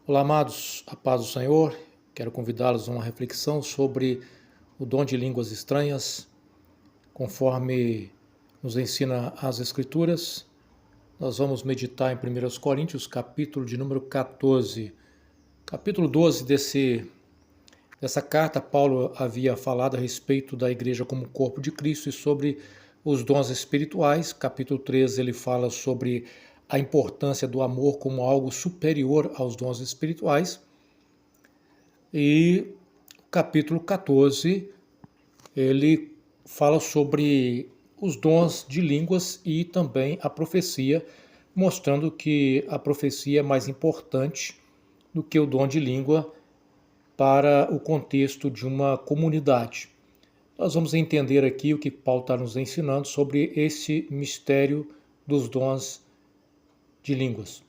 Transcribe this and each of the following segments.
Olá, amados, a paz do Senhor. Quero convidá-los a uma reflexão sobre o dom de línguas estranhas, conforme nos ensina as Escrituras. Nós vamos meditar em 1 Coríntios, capítulo de número 14. Capítulo 12 dessa carta, Paulo havia falado a respeito da igreja como corpo de Cristo e sobre os dons espirituais. Capítulo 13, ele fala sobre a importância do amor como algo superior aos dons espirituais. E o capítulo 14, ele fala sobre os dons de línguas e também a profecia, mostrando que a profecia é mais importante do que o dom de língua para o contexto de uma comunidade. Nós vamos entender aqui o que Paulo está nos ensinando sobre esse mistério dos dons de línguas.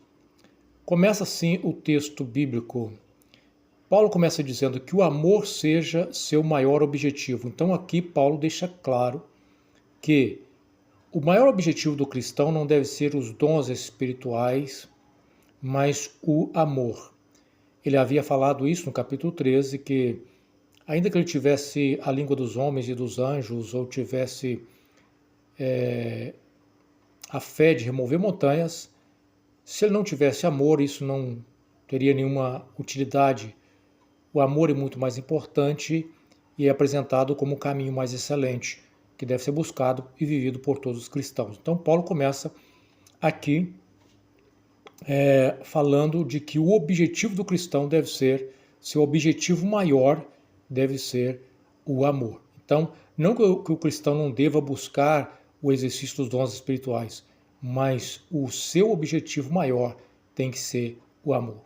Começa assim o texto bíblico. Paulo começa dizendo que o amor seja seu maior objetivo. Então aqui Paulo deixa claro que o maior objetivo do cristão não deve ser os dons espirituais, mas o amor. Ele havia falado isso no capítulo 13, que ainda que ele tivesse a língua dos homens e dos anjos, ou tivesse a fé de remover montanhas, se ele não tivesse amor, isso não teria nenhuma utilidade. O amor é muito mais importante e é apresentado como o caminho mais excelente, que deve ser buscado e vivido por todos os cristãos. Então, Paulo começa aqui falando de que o objetivo do cristão deve ser, seu objetivo maior deve ser o amor. Então, não que o cristão não deva buscar o exercício dos dons espirituais, mas o seu objetivo maior tem que ser o amor.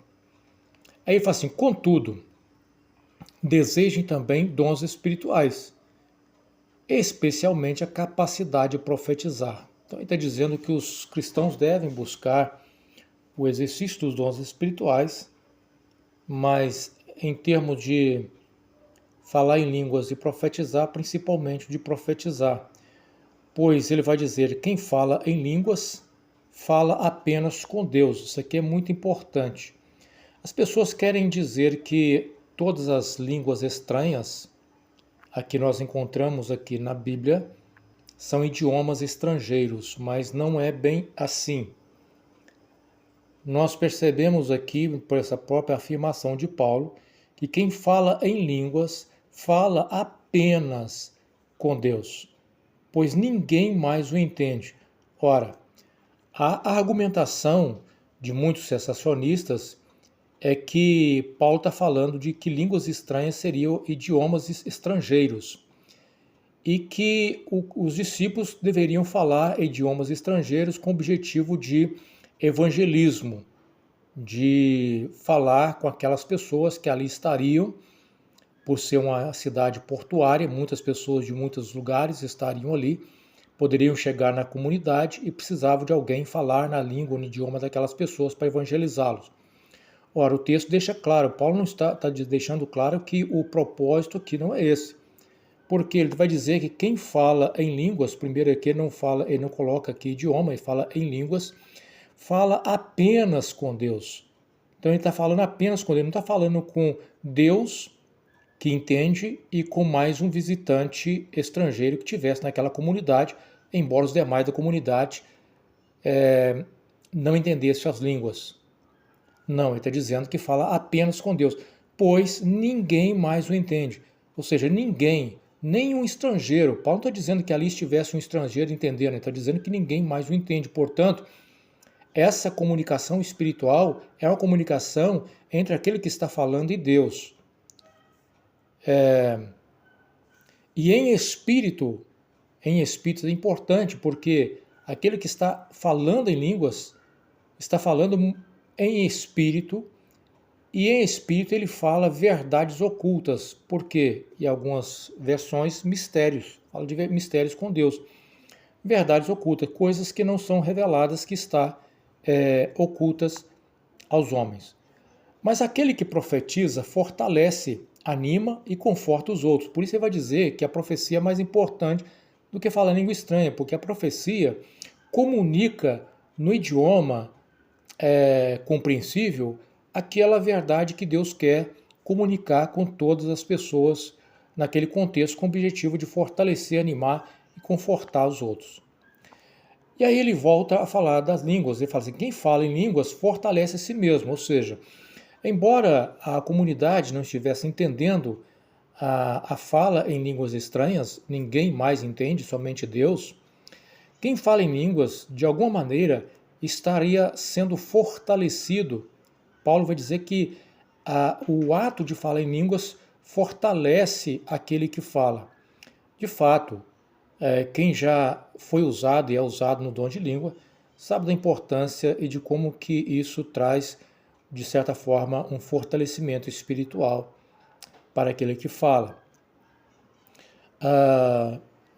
Aí ele fala assim, contudo, desejem também dons espirituais, especialmente a capacidade de profetizar. Então ele está dizendo que os cristãos devem buscar o exercício dos dons espirituais, mas em termos de falar em línguas e profetizar, principalmente de profetizar. Pois ele vai dizer, quem fala em línguas, fala apenas com Deus. Isso aqui é muito importante. As pessoas querem dizer que todas as línguas estranhas, que nós encontramos aqui na Bíblia, são idiomas estrangeiros, mas não é bem assim. Nós percebemos aqui, por essa própria afirmação de Paulo, que quem fala em línguas, fala apenas com Deus, pois ninguém mais o entende. Ora, a argumentação de muitos sensacionistas é que Paulo está falando de que línguas estranhas seriam idiomas estrangeiros e que os discípulos deveriam falar idiomas estrangeiros com o objetivo de evangelismo, de falar com aquelas pessoas que ali estariam, por ser uma cidade portuária, muitas pessoas de muitos lugares estariam ali, poderiam chegar na comunidade e precisavam de alguém falar na língua, no idioma daquelas pessoas para evangelizá-los. Ora, o texto deixa claro, Paulo não está deixando claro que o propósito aqui não é esse. Porque ele vai dizer que quem fala em línguas, primeiro aqui ele não coloca aqui idioma, ele fala em línguas, fala apenas com Deus. Então ele está falando apenas com Deus, não está falando com Deus que entende e com mais um visitante estrangeiro que tivesse naquela comunidade, embora os demais da comunidade não entendessem as línguas. Não, ele está dizendo que fala apenas com Deus, pois ninguém mais o entende. Ou seja, ninguém, nem um estrangeiro. Paulo não está dizendo que ali estivesse um estrangeiro entendendo, ele está dizendo que ninguém mais o entende. Portanto, essa comunicação espiritual é uma comunicação entre aquele que está falando e Deus. E em espírito é importante, porque aquele que está falando em línguas está falando em espírito, e em espírito ele fala verdades ocultas, porque em algumas versões mistérios, fala de mistérios com Deus, verdades ocultas, coisas que não são reveladas, que está ocultas aos homens. Mas aquele que profetiza fortalece, anima e conforta os outros. Por isso ele vai dizer que a profecia é mais importante do que falar língua estranha, porque a profecia comunica no idioma compreensível aquela verdade que Deus quer comunicar com todas as pessoas naquele contexto, com o objetivo de fortalecer, animar e confortar os outros. E aí ele volta a falar das línguas. Ele fala assim: quem fala em línguas fortalece a si mesmo. Ou seja, embora a comunidade não estivesse entendendo a fala em línguas estranhas, ninguém mais entende, somente Deus. Quem fala em línguas, de alguma maneira, estaria sendo fortalecido. Paulo vai dizer que o ato de falar em línguas fortalece aquele que fala. De fato, quem já foi usado e é usado no dom de língua sabe da importância e de como que isso traz, de certa forma, um fortalecimento espiritual para aquele que fala.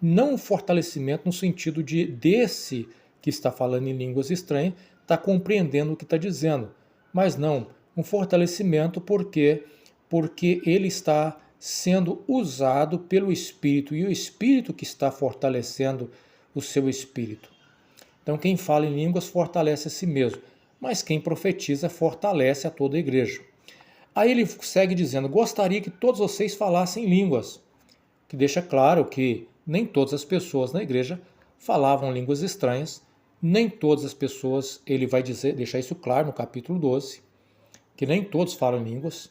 Não um fortalecimento no sentido de desse que está falando em línguas estranhas está compreendendo o que está dizendo, mas não, um fortalecimento porque ele está sendo usado pelo Espírito e o Espírito que está fortalecendo o seu espírito. Então quem fala em línguas fortalece a si mesmo, mas quem profetiza fortalece a toda a igreja. Aí ele segue dizendo: gostaria que todos vocês falassem línguas, que deixa claro que nem todas as pessoas na igreja falavam línguas estranhas, nem todas as pessoas, ele vai deixar isso claro no capítulo 12, que nem todos falam línguas,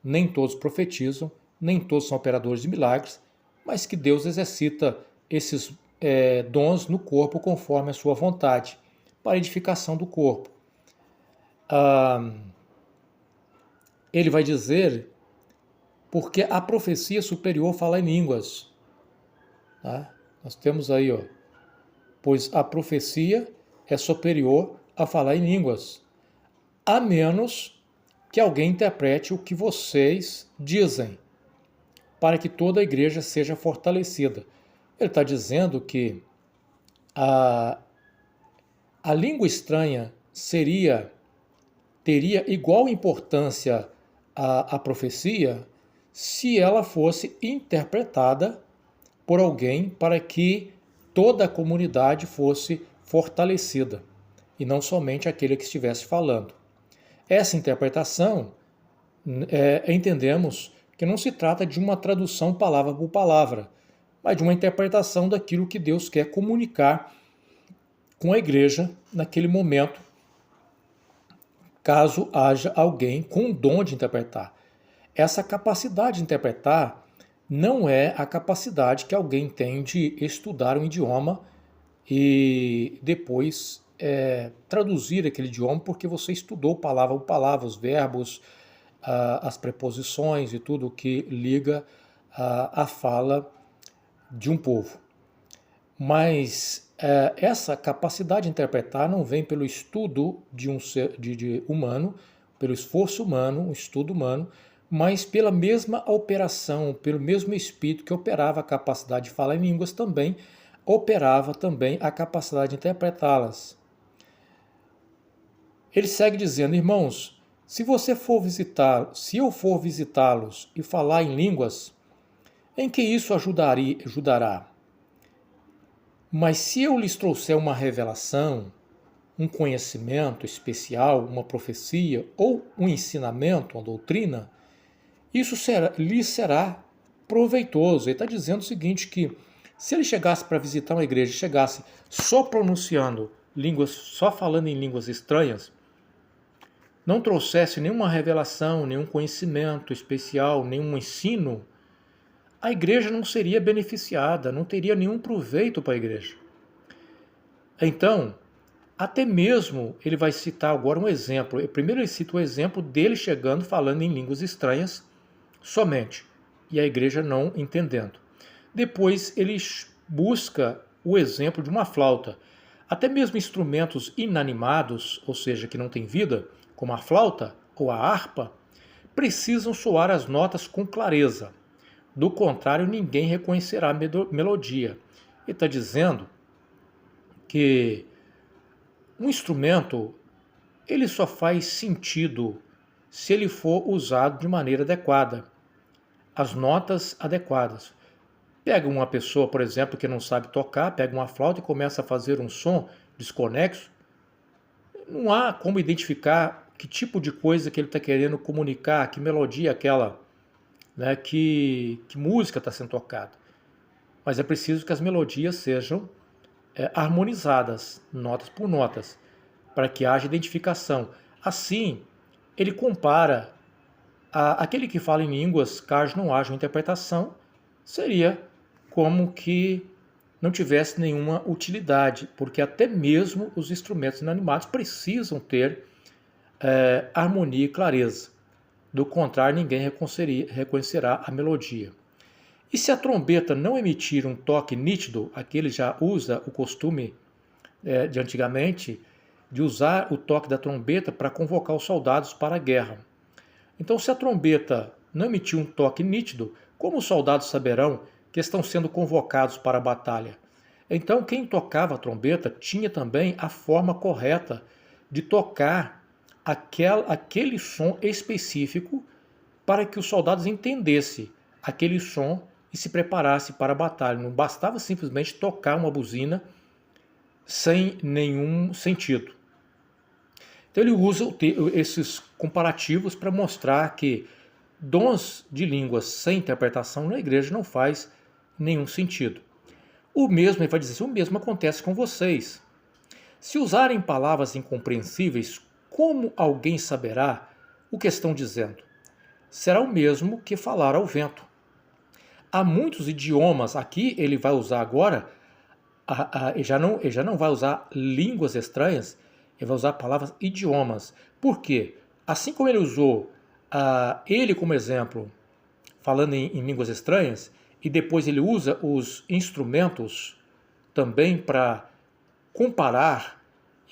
nem todos profetizam, nem todos são operadores de milagres, mas que Deus exercita esses dons no corpo conforme a sua vontade, para a edificação do corpo. Ele vai dizer, porque a profecia superior fala em línguas. Tá? Nós temos aí, pois a profecia é superior a falar em línguas, a menos que alguém interprete o que vocês dizem, para que toda a igreja seja fortalecida. Ele está dizendo que a língua estranha teria igual importância à profecia se ela fosse interpretada por alguém para que toda a comunidade fosse fortalecida, e não somente aquele que estivesse falando. Essa interpretação, entendemos que não se trata de uma tradução palavra por palavra, mas de uma interpretação daquilo que Deus quer comunicar com a igreja naquele momento, caso haja alguém com o dom de interpretar. Essa capacidade de interpretar não é a capacidade que alguém tem de estudar um idioma e depois traduzir aquele idioma porque você estudou palavra por palavra, os verbos, as preposições e tudo que liga a fala de um povo. Mas essa capacidade de interpretar não vem pelo estudo de um ser humano, pelo esforço humano, um estudo humano, mas pela mesma operação, pelo mesmo Espírito que operava a capacidade de falar em línguas, também operava também a capacidade de interpretá-las. Ele segue dizendo: irmãos, se eu for visitá-los e falar em línguas, em que isso ajudará? Mas se eu lhes trouxer uma revelação, um conhecimento especial, uma profecia ou um ensinamento, uma doutrina, isso lhes será proveitoso. Ele está dizendo o seguinte, que se ele chegasse para visitar uma igreja e chegasse só pronunciando línguas, só falando em línguas estranhas, não trouxesse nenhuma revelação, nenhum conhecimento especial, nenhum ensino, a igreja não seria beneficiada, não teria nenhum proveito para a igreja. Então, até mesmo ele vai citar agora um exemplo. Primeiro ele cita o exemplo dele chegando falando em línguas estranhas somente, e a igreja não entendendo. Depois ele busca o exemplo de uma flauta. Até mesmo instrumentos inanimados, ou seja, que não têm vida, como a flauta ou a harpa, precisam soar as notas com clareza. Do contrário, ninguém reconhecerá a melodia. Ele está dizendo que um instrumento ele só faz sentido se ele for usado de maneira adequada, as notas adequadas. Pega uma pessoa, por exemplo, que não sabe tocar, pega uma flauta e começa a fazer um som desconexo, não há como identificar que tipo de coisa que ele está querendo comunicar, que melodia aquela, né, que música está sendo tocada. Mas é preciso que as melodias sejam harmonizadas, notas por notas, para que haja identificação. Assim, ele compara aquele que fala em línguas, caso não haja uma interpretação, seria como que não tivesse nenhuma utilidade, porque até mesmo os instrumentos inanimados precisam ter harmonia e clareza. Do contrário, ninguém reconhecerá a melodia. E se a trombeta não emitir um toque nítido, aquele já usa o costume de antigamente de usar o toque da trombeta para convocar os soldados para a guerra. Então, se a trombeta não emitir um toque nítido, como os soldados saberão que estão sendo convocados para a batalha? Então, quem tocava a trombeta tinha também a forma correta de tocar aquele som específico para que os soldados entendessem aquele som e se preparassem para a batalha. Não bastava simplesmente tocar uma buzina sem nenhum sentido. Então ele usa esses comparativos para mostrar que dons de línguas sem interpretação na igreja não faz nenhum sentido. O mesmo, ele vai dizer, o mesmo acontece com vocês. Se usarem palavras incompreensíveis, como alguém saberá o que estão dizendo? Será o mesmo que falar ao vento. Há muitos idiomas, aqui ele vai usar agora, ele já não vai usar línguas estranhas, ele vai usar palavras idiomas. Por quê? Assim como ele usou ele como exemplo, falando em línguas estranhas, e depois ele usa os instrumentos também para comparar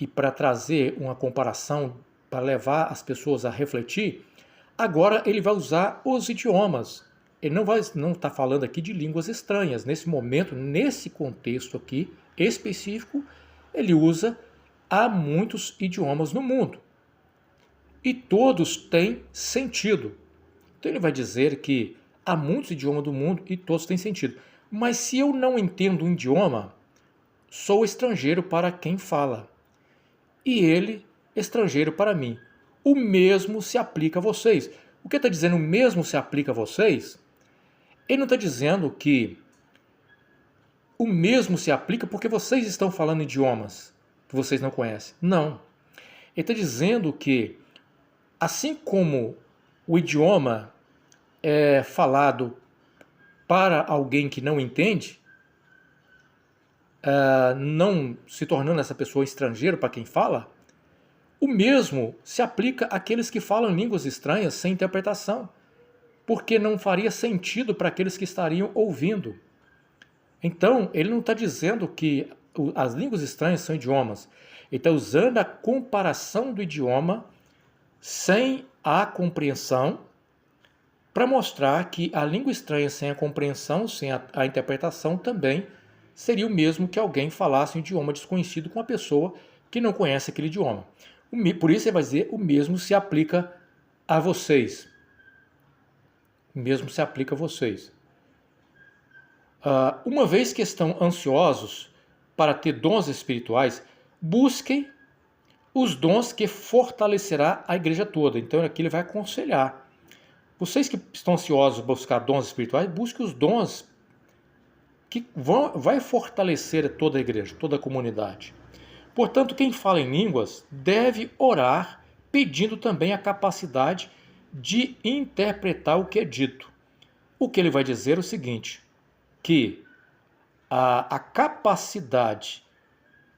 e para trazer uma comparação, para levar as pessoas a refletir, agora ele vai usar os idiomas. Ele não está falando aqui de línguas estranhas. Nesse momento, nesse contexto aqui específico, ele usa há muitos idiomas no mundo. E todos têm sentido. Então ele vai dizer que há muitos idiomas do mundo e todos têm sentido. Mas se eu não entendo um idioma, sou estrangeiro para quem fala. E ele, estrangeiro para mim. O mesmo se aplica a vocês. O que está dizendo o mesmo se aplica a vocês? Ele não está dizendo que o mesmo se aplica porque vocês estão falando idiomas que vocês não conhecem. Não. Ele está dizendo que, assim como o idioma é falado para alguém que não entende, não se tornando essa pessoa estrangeiro para quem fala, o mesmo se aplica àqueles que falam línguas estranhas sem interpretação, porque não faria sentido para aqueles que estariam ouvindo. Então, ele não está dizendo que as línguas estranhas são idiomas. Ele está usando a comparação do idioma sem a compreensão para mostrar que a língua estranha sem a compreensão, sem a interpretação, também seria o mesmo que alguém falasse um idioma desconhecido com uma pessoa que não conhece aquele idioma. Por isso ele vai dizer, o mesmo se aplica a vocês. O mesmo se aplica a vocês. Uma vez que estão ansiosos para ter dons espirituais, busquem os dons que fortalecerá a igreja toda. Então aqui ele vai aconselhar. Vocês que estão ansiosos para buscar dons espirituais, busquem os dons que vai fortalecer toda a igreja, toda a comunidade. Portanto, quem fala em línguas deve orar pedindo também a capacidade de interpretar o que é dito. O que ele vai dizer é o seguinte, que a capacidade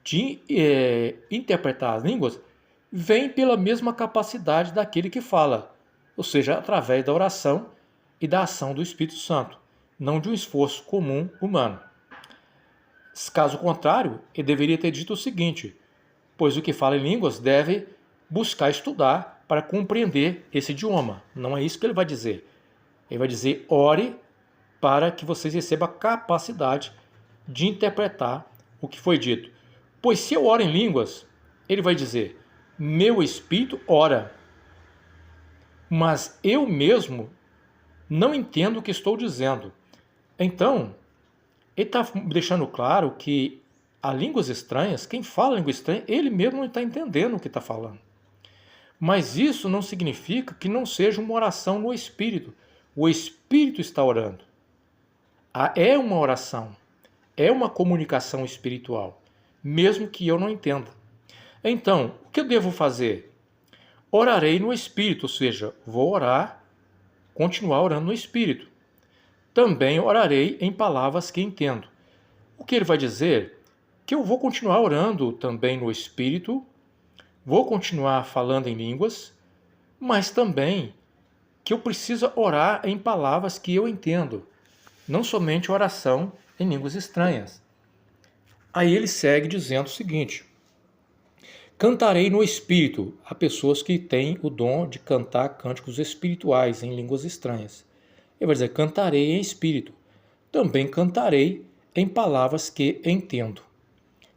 de interpretar as línguas vem pela mesma capacidade daquele que fala, ou seja, através da oração e da ação do Espírito Santo, não de um esforço comum humano. Caso contrário, ele deveria ter dito o seguinte, pois o que fala em línguas deve buscar estudar para compreender esse idioma. Não é isso que ele vai dizer. Ele vai dizer, ore para que vocês recebam a capacidade de interpretar o que foi dito. Pois se eu oro em línguas, ele vai dizer, meu espírito ora, mas eu mesmo não entendo o que estou dizendo. Então, ele está deixando claro que as línguas estranhas, quem fala língua estranha, ele mesmo não está entendendo o que está falando. Mas isso não significa que não seja uma oração no Espírito. O Espírito está orando. É uma oração, é uma comunicação espiritual, mesmo que eu não entenda. Então, o que eu devo fazer? Orarei no Espírito, ou seja, vou orar, continuar orando no Espírito. Também orarei em palavras que entendo. O que ele vai dizer? Que eu vou continuar orando também no Espírito, vou continuar falando em línguas, mas também que eu preciso orar em palavras que eu entendo, não somente oração em línguas estranhas. Aí ele segue dizendo o seguinte: cantarei no Espírito. Há pessoas que têm o dom de cantar cânticos espirituais em línguas estranhas. Ele vai dizer: cantarei em Espírito. Também cantarei em palavras que entendo.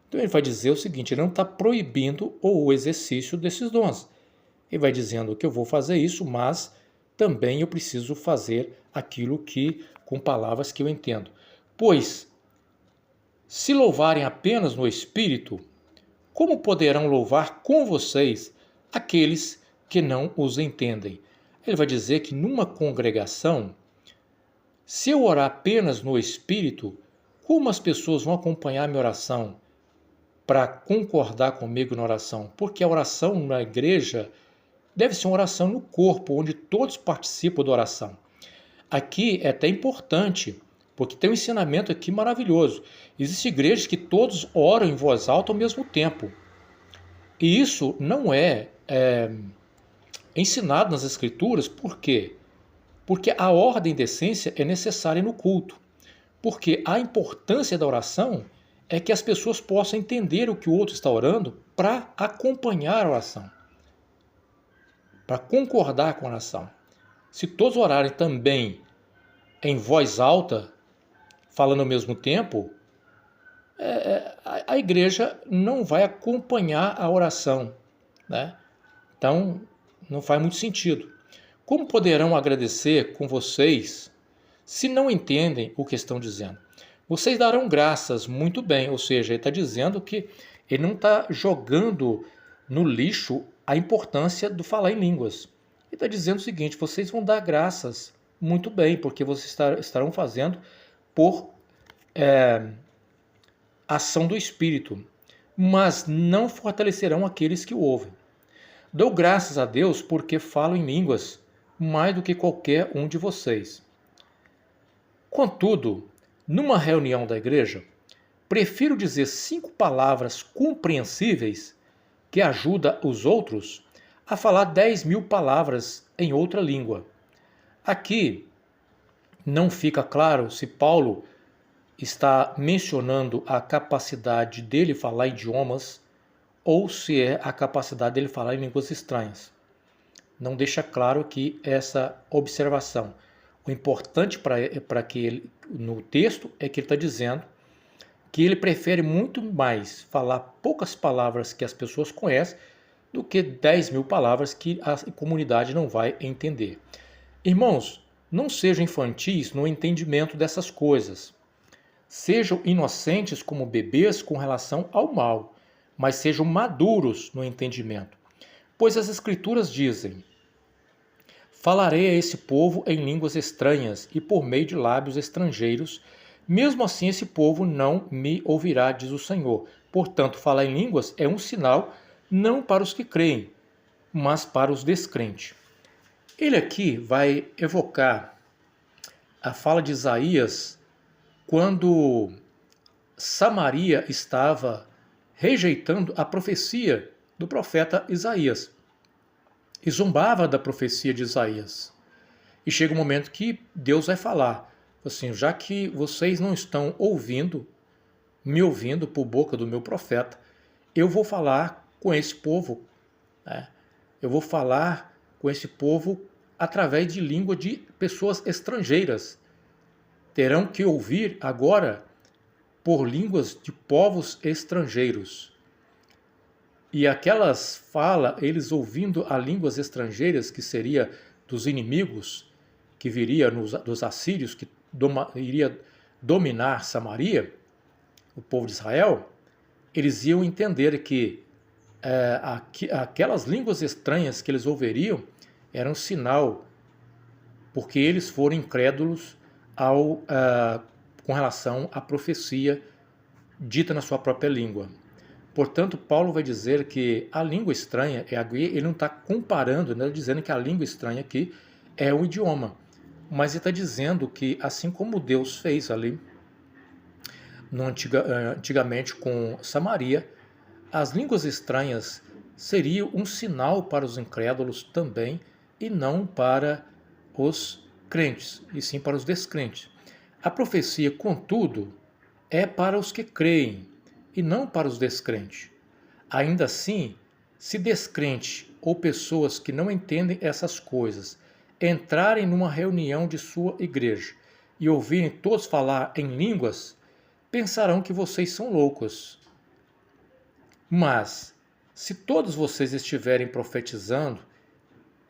Então ele vai dizer o seguinte: ele não está proibindo o exercício desses dons. Ele vai dizendo que eu vou fazer isso, mas também eu preciso fazer aquilo que com palavras que eu entendo. Pois, se louvarem apenas no Espírito, como poderão louvar com vocês aqueles que não os entendem? Ele vai dizer que numa congregação, se eu orar apenas no Espírito, como as pessoas vão acompanhar a minha oração para concordar comigo na oração? Porque a oração na igreja deve ser uma oração no corpo, onde todos participam da oração. Aqui é até importante, porque tem um ensinamento aqui maravilhoso. Existem igrejas que todos oram em voz alta ao mesmo tempo. E isso não é ensinado nas Escrituras. Por quê? Porque a ordem de essência é necessária no culto. Porque a importância da oração é que as pessoas possam entender o que o outro está orando para acompanhar a oração, para concordar com a oração. Se todos orarem também em voz alta, falando ao mesmo tempo, a igreja não vai acompanhar a oração, né? Então, não faz muito sentido. Como poderão agradecer com vocês se não entendem o que estão dizendo? Vocês darão graças muito bem, ou seja, ele está dizendo que ele não está jogando no lixo a importância do falar em línguas. Ele está dizendo o seguinte: vocês vão dar graças muito bem, porque vocês estarão fazendo por ação do Espírito, mas não fortalecerão aqueles que o ouvem. Dou graças a Deus porque falo em línguas mais do que qualquer um de vocês. Contudo, numa reunião da igreja, prefiro dizer 5 palavras compreensíveis que ajudam os outros a falar 10.000 palavras em outra língua. Aqui não fica claro se Paulo está mencionando a capacidade dele falar idiomas ou se é a capacidade dele falar em línguas estranhas. Não deixa claro aqui essa observação. O importante para que ele, no texto, é que ele está dizendo que ele prefere muito mais falar poucas palavras que as pessoas conhecem do que 10.000 palavras que a comunidade não vai entender. Irmãos, não sejam infantis no entendimento dessas coisas. Sejam inocentes como bebês com relação ao mal, mas sejam maduros no entendimento. Pois as Escrituras dizem: falarei a esse povo em línguas estranhas e por meio de lábios estrangeiros, mesmo assim esse povo não me ouvirá, diz o Senhor. Portanto, falar em línguas é um sinal não para os que creem, mas para os descrentes. Ele aqui vai evocar a fala de Isaías quando Samaria estava rejeitando a profecia do profeta Isaías e zombava da profecia de Isaías. E chega um momento que Deus vai falar assim: já que vocês não estão me ouvindo por boca do meu profeta, eu vou falar com esse povo, né? Eu vou falar com esse povo através de língua de pessoas estrangeiras. Terão que ouvir agora por línguas de povos estrangeiros. E aquelas falas, eles ouvindo a línguas estrangeiras, que seria dos inimigos, que viria dos assírios, que iria dominar Samaria, o povo de Israel, eles iam entender que aquelas línguas estranhas que eles ouviriam eram sinal, porque eles foram incrédulos com relação à profecia dita na sua própria língua. Portanto, Paulo vai dizer que a língua estranha, ele não está comparando, não está dizendo que a língua estranha aqui é o idioma, mas ele está dizendo que, assim como Deus fez ali antigamente com Samaria, as línguas estranhas seriam um sinal para os incrédulos também, e não para os crentes, e sim para os descrentes. A profecia, contudo, é para os que creem, e não para os descrentes. Ainda assim, se descrente ou pessoas que não entendem essas coisas entrarem numa reunião de sua igreja e ouvirem todos falar em línguas, pensarão que vocês são loucos. Mas, se todos vocês estiverem profetizando,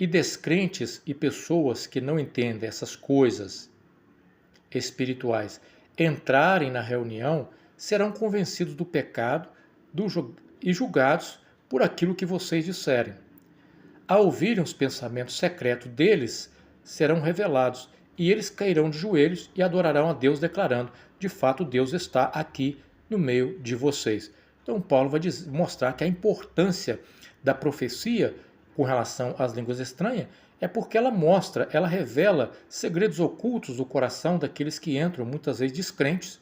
e descrentes e pessoas que não entendem essas coisas espirituais entrarem na reunião, serão convencidos do pecado e julgados por aquilo que vocês disserem. Ao ouvirem os pensamentos secretos deles, serão revelados, e eles cairão de joelhos e adorarão a Deus, declarando: de fato, Deus está aqui no meio de vocês. Então, Paulo vai mostrar que a importância da profecia com relação às línguas estranhas é porque ela revela segredos ocultos do coração daqueles que entram, muitas vezes descrentes,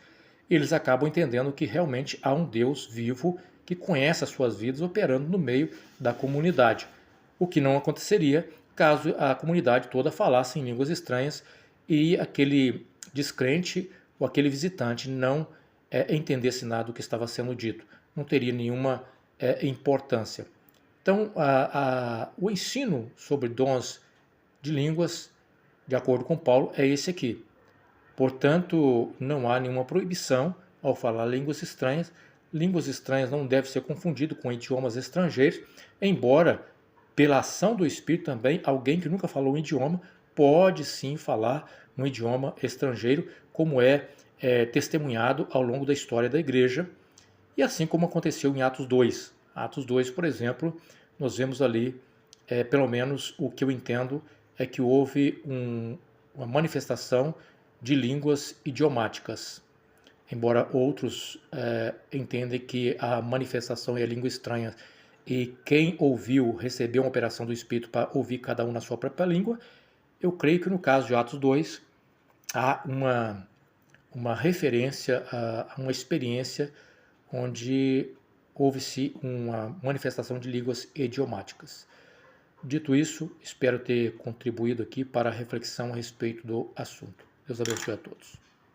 e eles acabam entendendo que realmente há um Deus vivo que conhece as suas vidas operando no meio da comunidade. O que não aconteceria caso a comunidade toda falasse em línguas estranhas e aquele descrente ou aquele visitante não entendesse nada do que estava sendo dito. Não teria nenhuma importância. Então, o ensino sobre dons de línguas, de acordo com Paulo, é esse aqui. Portanto, não há nenhuma proibição ao falar línguas estranhas. Línguas estranhas não devem ser confundidas com idiomas estrangeiros, embora, pela ação do Espírito também, alguém que nunca falou um idioma pode sim falar um idioma estrangeiro, como é testemunhado ao longo da história da igreja, e assim como aconteceu em Atos 2. Atos 2, por exemplo, nós vemos ali, pelo menos o que eu entendo, é que houve uma manifestação de línguas idiomáticas. Embora outros entendem que a manifestação é a língua estranha e quem ouviu recebeu uma operação do Espírito para ouvir cada um na sua própria língua, eu creio que no caso de Atos 2 há uma referência a uma experiência onde houve-se uma manifestação de línguas idiomáticas. Dito isso, espero ter contribuído aqui para a reflexão a respeito do assunto. Deus abençoe a todos.